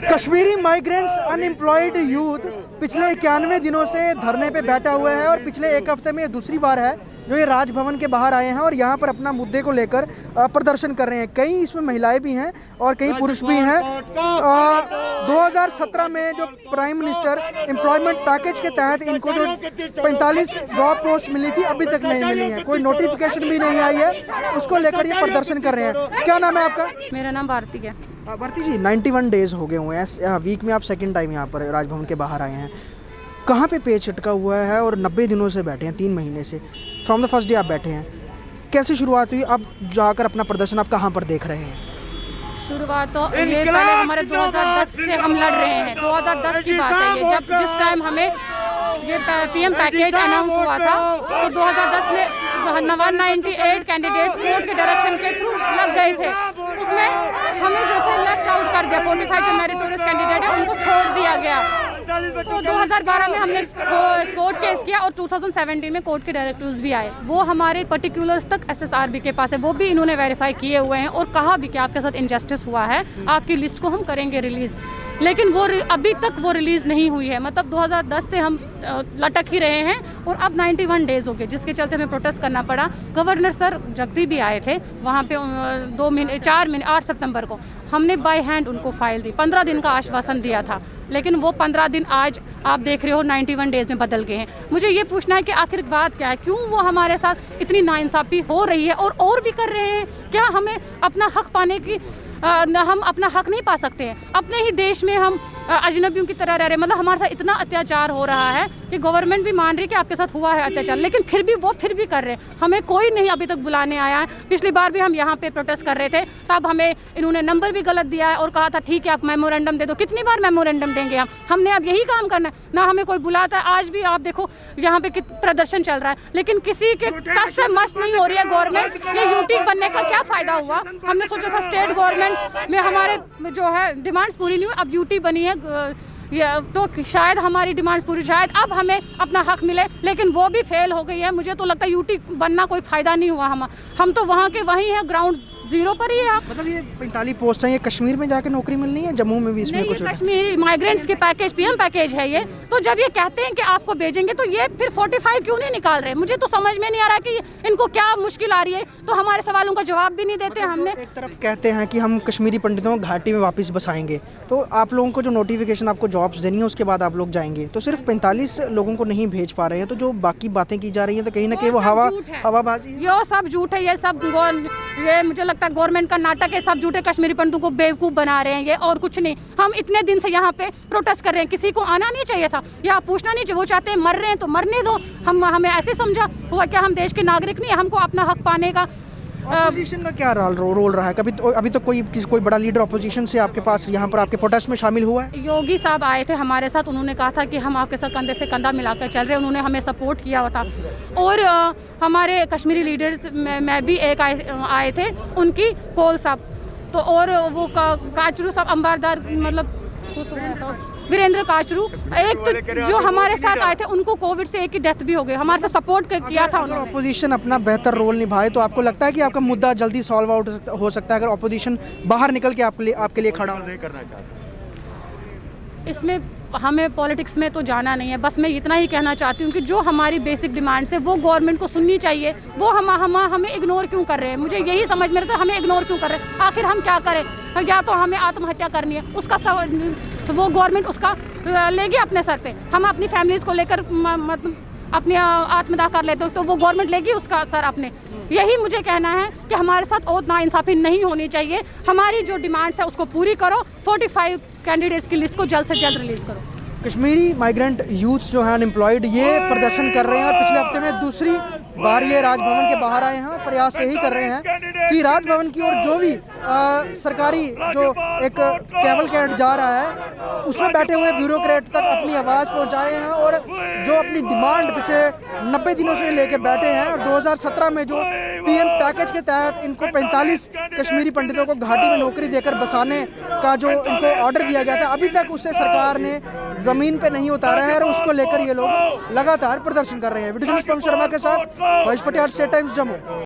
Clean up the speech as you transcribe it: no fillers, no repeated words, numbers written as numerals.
Kashmiri migrants unemployed youth पिछले 91 दिनों से धरने पे बैठा हुआ है और पिछले एक हफ्ते में ये दूसरी बार है जो ये राजभवन के बाहर आए हैं और यहाँ पर अपना मुद्दे को लेकर प्रदर्शन कर रहे हैं। कई इसमें महिलाएं भी हैं और कई पुरुष भी हैं। 2017 में जो प्राइम मिनिस्टर एम्प्लॉयमेंट पैकेज के तहत इनको जो 45 जॉब पोस्ट मिली थी अभी तक नहीं मिली है, कोई नोटिफिकेशन भी नहीं आई है, उसको लेकर ये प्रदर्शन कर रहे हैं। क्या नाम है आपका? मेरा नाम भारती है। भारती जी, 91 डेज हो गए हुए हैं, वीक में आप सेकंड टाइम यहाँ पर राजभवन के बाहर आए हैं। कहाँ पे पेज चटका हुआ है और 90 दिनों से बैठे हैं, 3 महीने से, फ्रॉम द फर्स्ट डे आप बैठे हैं। कैसे शुरुआत हुई, अब जाकर अपना प्रदर्शन आप कहाँ पर देख रहे हैं? शुरुआत तो ये पहले हमारे 2010 से हम लड़ रहे हैं। 2010 की बात है ये, जब जिस टाइम हमें ये पीएम पैकेज अनाउंस हुआ था तो 2010 में 198 कैंडिडेट्स कोर्ट के डायरेक्शन के थ्रू लग गए थे। उसमें हमें जो थे लेफ्ट आउट कर दिया। 45 जो मेरिटोरियस कैंडिडेट है उनको छोड़ दिया गया। तो 2012 में हमने कोर्ट केस किया और 2017 में कोर्ट के डायरेक्टिव्स भी आए। वो हमारे पर्टिकुलर्स तक एसएसआरबी के पास है, वो भी इन्होंने वेरीफाई किए हुए हैं और कहा भी कि आपके साथ इनजस्टिस हुआ है, आपकी लिस्ट को हम करेंगे रिलीज़। लेकिन वो अभी तक वो रिलीज़ नहीं हुई है। मतलब 2010 से हम लटक ही रहे हैं और अब 91 डेज़ हो गए, जिसके चलते हमें प्रोटेस्ट करना पड़ा। गवर्नर सर जगदी भी आए थे वहाँ पे 8 सितंबर को। हमने बाय हैंड उनको फाइल दी, 15 दिन का आश्वासन दिया था, लेकिन वो 15 दिन आज आप देख रहे हो 91 डेज़ में बदल गए हैं। मुझे ये पूछना है कि आखिर बात क्या है, क्यों वो हमारे साथ इतनी नाइंसाफ़ी हो रही है और भी कर रहे हैं? क्या हमें अपना हक पाने की हम अपना हक नहीं पा सकते हैं? अपने ही देश में हम अजनबियों की तरह रह रहे हैं। मतलब हमारे साथ इतना अत्याचार हो रहा है कि गवर्नमेंट भी मान रही है कि आपके साथ हुआ है अत्याचार, लेकिन फिर भी वो फिर भी कर रहे हैं। हमें कोई नहीं अभी तक बुलाने आया है। पिछली बार भी हम यहाँ पे प्रोटेस्ट कर रहे थे, तब हमें इन्होंने नंबर भी गलत दिया है और कहा था ठीक है आप मेमोरेंडम दे दो। कितनी बार मेमोरेंडम देंगे हमने अब यही काम करना है ना, हमें कोई बुलाता है। आज भी आप देखो यहाँ पे प्रदर्शन चल रहा है, लेकिन किसी के टस से मस नहीं हो रही है गवर्नमेंट। ये यूटी बनने का क्या फायदा हुआ? हमने सोचा था स्टेट गवर्नमेंट में हमारे जो है डिमांड्स पूरी नहीं हुई, अब यूटी बनी है तो शायद हमारी डिमांड्स पूरी, शायद अब हमें अपना हक मिले, लेकिन वो भी फेल हो गई है। मुझे तो लगता है यूटी बनना कोई फायदा नहीं हुआ। हम तो वहाँ के वहीं हैं, ग्राउंड जीरो पर ही है। मतलब ये 45 पोस्ट हैं, ये कश्मीर में जाकर नौकरी मिलनी है, जम्मू में भी इसमें कुछ? कश्मीरी माइग्रेंट्स के पैकेज पीएम पैकेज है ये। तो जब ये कहते हैं कि आपको भेजेंगे तो ये फिर 45 क्यों नहीं निकाल रहे? मुझे तो समझ में नहीं आ रहा कि इनको क्या मुश्किल आ रही है। तो हमारे सवालों का जवाब भी नहीं देते। हमने एक तरफ कहते हैं कि हम कश्मीरी पंडितों को घाटी में वापस बसाएंगे, तो आप लोगों को जो नोटिफिकेशन आपको जॉब्स देनी है उसके बाद आप लोग जाएंगे, तो सिर्फ 45 लोगों को नहीं भेज पा रहे हैं, तो जो बाकी बातें की जा रही हैं तो कहीं ना कहीं वो हवाबाजी, ये सब झूठ है। ये सब ये मुझे लगता है गवर्नमेंट का नाटक है। सब झूठे कश्मीरी पंडितों को बेवकूफ़ बना रहे हैं ये, और कुछ नहीं। हम इतने दिन से यहाँ पे प्रोटेस्ट कर रहे हैं, किसी को आना नहीं चाहिए था या पूछना नहीं चाहिए। वो चाहते हैं मर रहे हैं तो मरने दो। हमें ऐसे समझा हुआ क्या हम देश के नागरिक नहीं है? हमको अपना हक पाने का। ऑपोजिशन का क्या रोल रहा है? अभी तो कोई बड़ा लीडर ऑपोजिशन से आपके पास यहाँ पर आपके प्रोटेस्ट में शामिल हुआ है? योगी साहब आए थे हमारे साथ, उन्होंने कहा था कि हम आपके साथ कंधे से कंधा मिलाकर चल रहे हैं। उन्होंने हमें सपोर्ट किया हुआ था। और हमारे कश्मीरी लीडर्स में भी एक आए थे, उनकी कोल साहब तो, और वो काचरू साहब अंबारदार, मतलब वीरेंद्र काचरू, एक तो जो हमारे साथ आए थे उनको कोविड से एक की डेथ भी हो गई। हमारे साथ सपोर्ट किया था उन्होंने। ऑपोजिशन अपना बेहतर रोल निभाए तो आपको लगता है कि आपका मुद्दा जल्दी सॉल्व आउट हो सकता है अगर ऑपोजिशन बाहर निकल के आपके लिए खड़ा नहीं करना चाहता? इसमें हमें पॉलिटिक्स में तो जाना नहीं है। बस मैं इतना ही कहना चाहती हूँ कि जो हमारी बेसिक डिमांड्स है वो गवर्नमेंट को सुननी चाहिए। वो हमें इग्नोर क्यों कर रहे हैं? मुझे यही समझ में रहता है, हमें इग्नोर क्यों कर रहे हैं? आखिर हम क्या करें? या तो हमें आत्महत्या करनी है, उसका वो गवर्नमेंट उसका लेगी अपने सर पे। हम अपनी फैमिलीज़ को लेकर मतलब अपनी आत्मदाह कर लेते हो तो वो गवर्नमेंट लेगी उसका सर अपने। यही मुझे कहना है कि हमारे साथ और नाइंसाफ़ी नहीं होनी चाहिए। हमारी जो डिमांड्स है उसको पूरी करो। 45 कैंडिडेट्स की लिस्ट को जल्द से जल्द रिलीज़ करो। कश्मीरी माइग्रेंट यूथ्स जो हैं अनएम्प्लॉयड, ये प्रदर्शन कर रहे हैं और पिछले हफ्ते में दूसरी बार ये राजभवन के बाहर आए हैं और प्रयास यही कर रहे हैं कि राजभवन की ओर जो भी सरकारी जो एक कैवल कैंट जा रहा है उसमें बैठे हुए ब्यूरोक्रेट तक अपनी आवाज़ पहुंचाए हैं और जो अपनी डिमांड पिछले 90 दिनों से लेके बैठे हैं। और 2017 में जो पीएम पैकेज के तहत इनको 45 कश्मीरी पंडितों को घाटी में नौकरी देकर बसाने का जो इनको ऑर्डर दिया गया था, अभी तक उसे सरकार ने ज़मीन पे नहीं उतारा है और उसको लेकर ये लोग लगातार प्रदर्शन कर रहे हैं। वीडियो न्यूज़ पवन शर्मा के साथ महेश पटियाल, स्टेट टाइम्स, जम्मू।